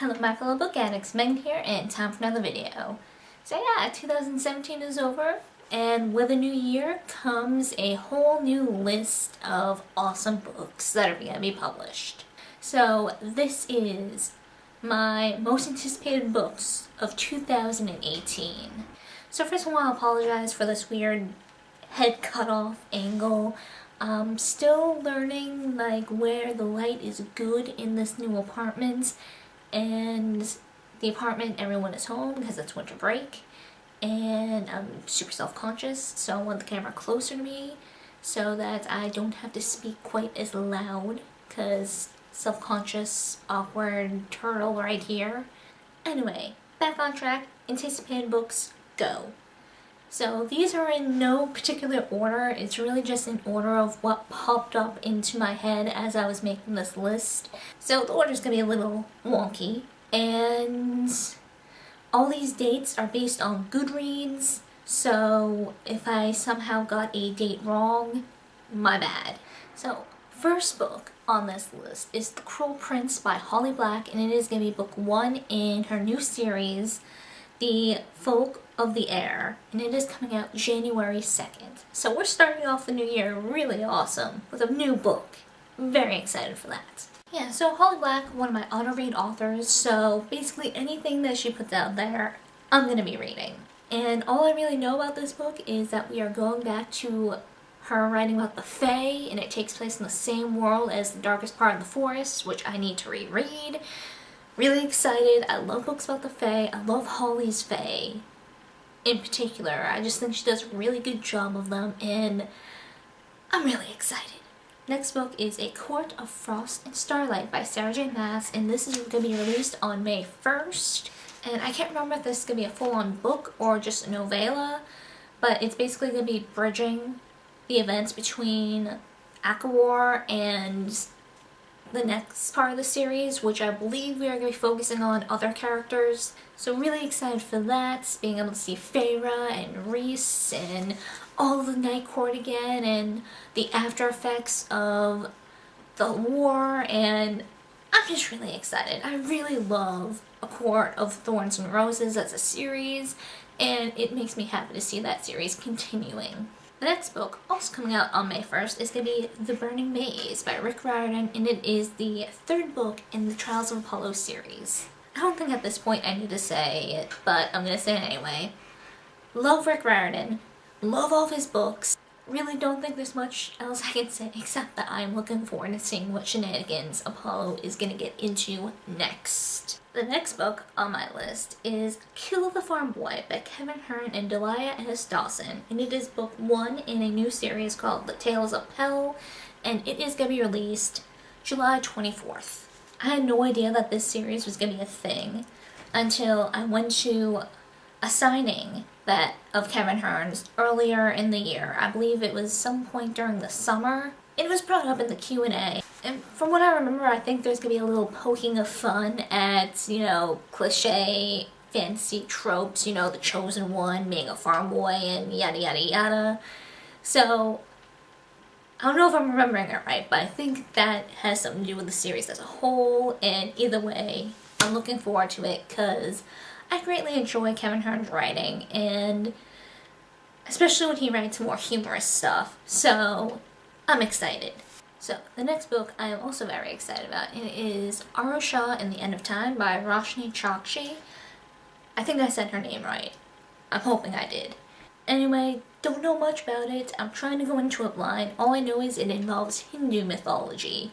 Hello my fellow book addicts, Megan here, and time for another video. So yeah, 2017 is over, and with a new year comes a whole new list of awesome books that are going to be published. So this is my most anticipated books of 2018. So first I want to apologize for this weird head cut off angle. I'm still learning where the light is good in this new apartment, and the apartment everyone is home because it's winter break, and I'm super self-conscious, so I want the camera closer to me so that I don't have to speak quite as loud because self-conscious, awkward turtle right here. Anyway, back on track. Anticipated books, go. So these are in no particular order, it's really just in order of what popped up into my head as I was making this list. So the order's gonna be a little wonky, and all these dates are based on Goodreads, so if I somehow got a date wrong, my bad. So first book on this list is The Cruel Prince by Holly Black, and it is gonna be book 1 in her new series, The Folk of the Air, and it is coming out January 2nd. So we're starting off the new year really awesome with a new book. I'm very excited for that. Yeah, so Holly Black, one of my auto-read authors, so basically anything that she puts out there, I'm gonna be reading. And all I really know about this book is that we are going back to her writing about the Fae, and it takes place in the same world as The Darkest Part of the Forest, which I need to reread. Really excited. I love books about the Fae. I love Holly's Fae in particular. I just think she does a really good job of them, and I'm really excited. Next book is A Court of Frost and Starlight by Sarah J Maas, and this is going to be released on May 1st. And I can't remember if this is going to be a full-on book or just a novella, but it's basically going to be bridging the events between ACOWAR and the next part of the series, which I believe we are going to be focusing on other characters. So really excited for that, being able to see Feyre and Rhys and all of the Night Court again, and the after effects of the war, and I'm just really excited. I really love A Court of Thorns and Roses as a series, and it makes me happy to see that series continuing. The next book, also coming out on May 1st, is going to be The Burning Maze by Rick Riordan, and it is the third book in the Trials of Apollo series. I don't think at this point I need to say it, but I'm going to say it anyway. Love Rick Riordan. Love all of his books. Really don't think there's much else I can say except that I'm looking forward to seeing what shenanigans Apollo is going to get into next. The next book on my list is Kill the Farm Boy by Kevin Hearn and Delia S. Dawson, and it is book 1 in a new series called The Tales of Pell, and it is going to be released July 24th. I had no idea that this series was going to be a thing until I went to a signing of Kevin Hearn's earlier in the year. I believe it was some point during the summer. It was brought up in the Q&A, and from what I remember, I think there's gonna be a little poking of fun at, cliche fantasy tropes, the chosen one being a farm boy and yada yada yada. So, I don't know if I'm remembering it right, but I think that has something to do with the series as a whole, and either way, I'm looking forward to it because I greatly enjoy Kevin Hearn's writing, and especially when he writes more humorous stuff, so I'm excited. So, the next book I am also very excited about, and it is Arusha and the End of Time by Roshni Chokshi. I think I said her name right. I'm hoping I did. Anyway, don't know much about it. I'm trying to go into it blind. All I know is it involves Hindu mythology.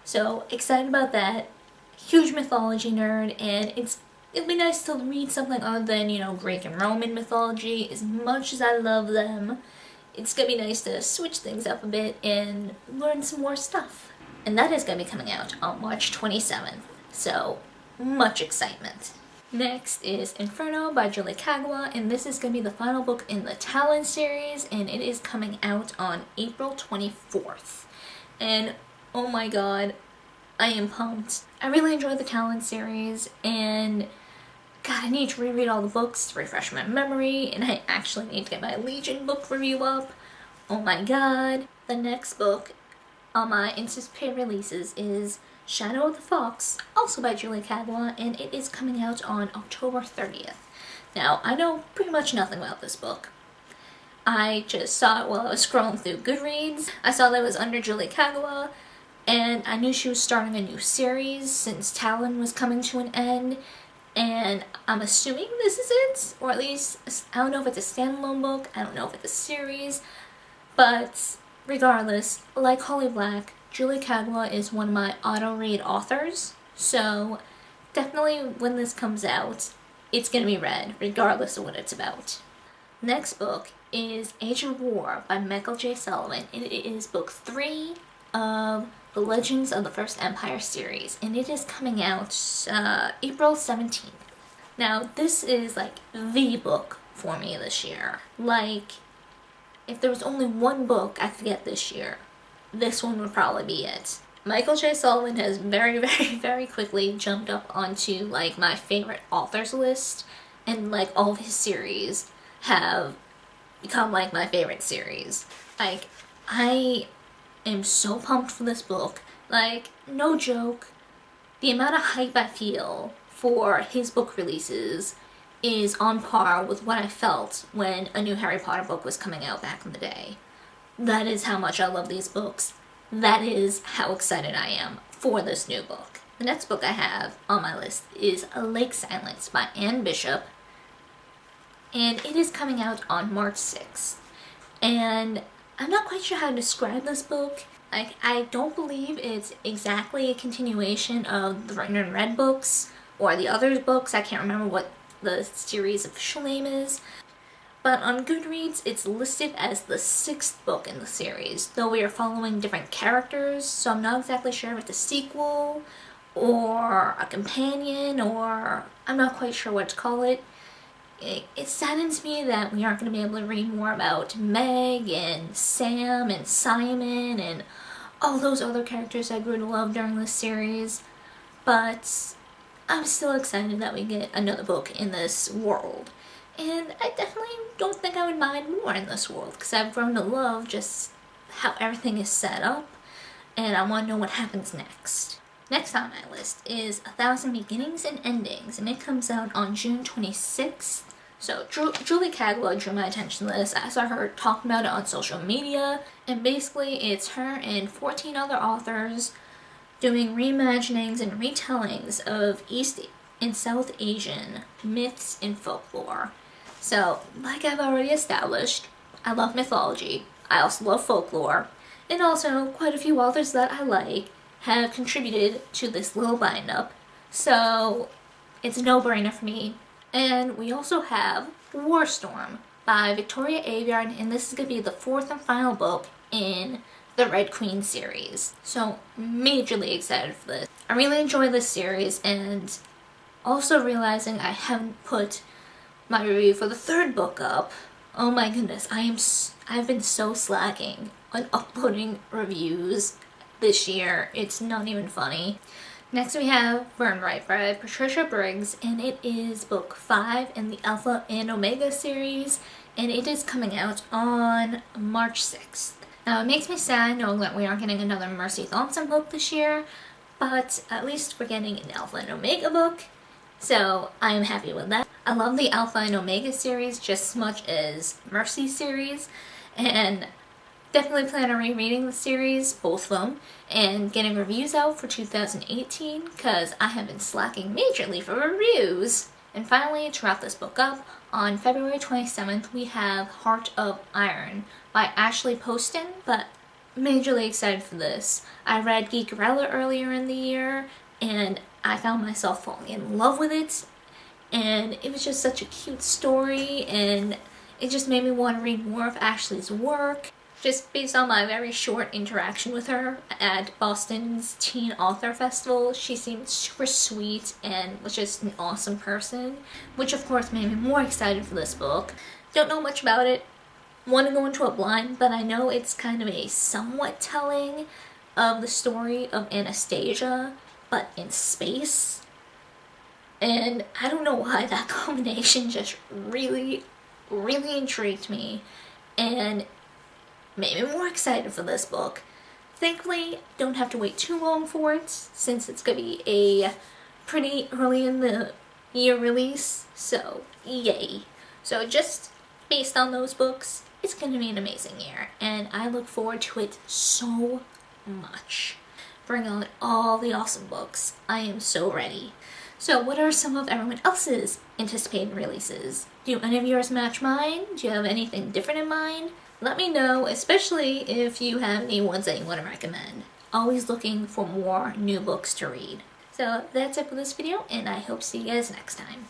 So, excited about that. Huge mythology nerd, and it'll be nice to read something other than, Greek and Roman mythology. As much as I love them, it's gonna be nice to switch things up a bit and learn some more stuff. And that is gonna be coming out on March 27th, so much excitement. Next is Inferno by Julie Kagawa, and this is gonna be the final book in the Talon series, and it is coming out on April 24th. And oh my god, I am pumped. I really enjoyed the Talon series, and God, I need to reread all the books to refresh my memory, and I actually need to get my Legion book review up. Oh my god. The next book on my anticipated releases is Shadow of the Fox, also by Julie Kagawa, and it is coming out on October 30th. Now, I know pretty much nothing about this book. I just saw it while I was scrolling through Goodreads. I saw that it was under Julie Kagawa, and I knew she was starting a new series since Talon was coming to an end, and I'm assuming this is it, or at least, I don't know if it's a standalone book, I don't know if it's a series, but regardless, like Holly Black, Julie Kagawa is one of my auto-read authors, so definitely when this comes out, it's gonna be read, regardless of what it's about. Next book is Age of War by Michael J. Sullivan, and it is book 3 of the Legends of the First Empire series, and it is coming out April 17th. Now, this is like the book for me this year. Like, if there was only one book I could get this year, this one would probably be it. Michael J. Sullivan has very quickly jumped up onto like my favorite authors list, and like all of his series have become like my favorite series. Like, I am so pumped for this book. Like, no joke, the amount of hype I feel for his book releases is on par with what I felt when a new Harry Potter book was coming out back in the day. That is how much I love these books. That is how excited I am for this new book. The next book I have on my list is Lake Silence by Anne Bishop, and it is coming out on March 6th. And I'm not quite sure how to describe this book. Like, I don't believe it's exactly a continuation of the Written in Red books or the other books. I can't remember what the series' official name is. But on Goodreads, it's listed as the 6th book in the series, though we are following different characters, so I'm not exactly sure if it's a sequel or a companion, or I'm not quite sure what to call it. It saddens me that we aren't going to be able to read more about Meg and Sam and Simon and all those other characters I grew to love during this series, but I'm still excited that we get another book in this world. And I definitely don't think I would mind more in this world, because I've grown to love just how everything is set up, and I want to know what happens next. Next on my list is 1,000 Beginnings and Endings, and it comes out on June 26th. So Julie Kagawa drew my attention to this. I saw her talking about it on social media, and basically it's her and 14 other authors doing reimaginings and retellings of East and South Asian myths and folklore. So, like I've already established, I love mythology, I also love folklore, and also quite a few authors that I like have contributed to this little bind-up, so it's a no-brainer for me. And we also have Warstorm by Victoria Aveyard, and this is going to be the 4th and final book in the Red Queen series. So, majorly excited for this. I really enjoy this series, and also realizing I haven't put my review for the 3rd book up. Oh my goodness, I've been so slacking on uploading reviews this year. It's not even funny. Next we have Burn Right by Patricia Briggs, and it is book 5 in the Alpha and Omega series, and it is coming out on March 6th. Now, it makes me sad knowing that we aren't getting another Mercy Thompson book this year, but at least we're getting an Alpha and Omega book, so I am happy with that. I love the Alpha and Omega series just as much as Mercy series, and definitely plan on rereading the series, both of them, and getting reviews out for 2018, because I have been slacking majorly for reviews. And finally, to wrap this book up, on February 27th, we have Heart of Iron by Ashley Poston, but majorly excited for this. I read Geekerella earlier in the year, and I found myself falling in love with it, and it was just such a cute story, and it just made me want to read more of Ashley's work. Just based on my very short interaction with her at Boston's Teen Author Festival, she seemed super sweet and was just an awesome person, which of course made me more excited for this book. Don't know much about it, want to go into it blind, but I know it's kind of a somewhat telling of the story of Anastasia, but in space. And I don't know why that combination just really intrigued me and made me more excited for this book. Thankfully, don't have to wait too long for it since it's gonna be a pretty early in the year release, so yay. So just based on those books, it's gonna be an amazing year and I look forward to it so much. Bring on all the awesome books. I am so ready. So what are some of everyone else's anticipated releases? Do any of yours match mine? Do you have anything different in mind? Let me know, especially if you have any ones that you want to recommend. Always looking for more new books to read. So that's it for this video, and I hope to see you guys next time.